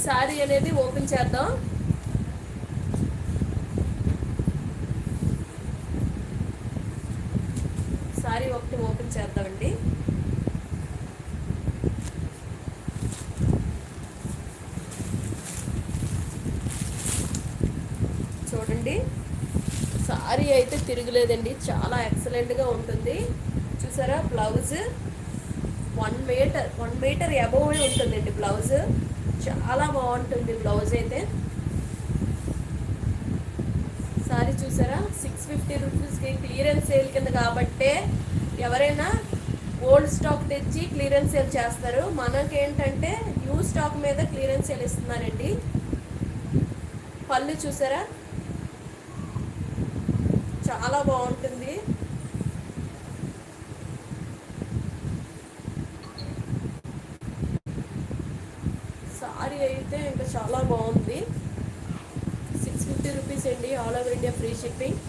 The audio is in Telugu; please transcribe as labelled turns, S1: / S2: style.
S1: సారీ అనేది ఓపెన్ చేద్దాం. సారీ ఒకటి ఓపెన్ చేద్దామండి. చూడండి, సారీ అయితే తిరగలేదండి, చాలా ఎక్సలెంట్గా ఉంటుంది. చూసారా, బ్లౌజ్ 1 మీటర్ అబోవ్ ఉంటుందండి. బ్లౌజ్ చాలా బాగుంటుంది. బ్లౌజ్ అయితే సారీ చూసారా, 650 రూపీస్కి క్లియరెన్స్ సేల్ కింద కాబట్టే ఎవరైనా ఓల్డ్ స్టాక్ తెచ్చి క్లియరెన్స్ సేల్ చేస్తారు. మనకేంటంటే న్యూ స్టాక్ మీద క్లియరెన్స్ సేల్ ఇస్తున్నారండి. పళ్ళు చూసారా, చాలా బాగుంటుంది. సారీ అయితే ఇంకా చాలా బాగుంది. 650 రూపీస్ అండి, all over India free shipping.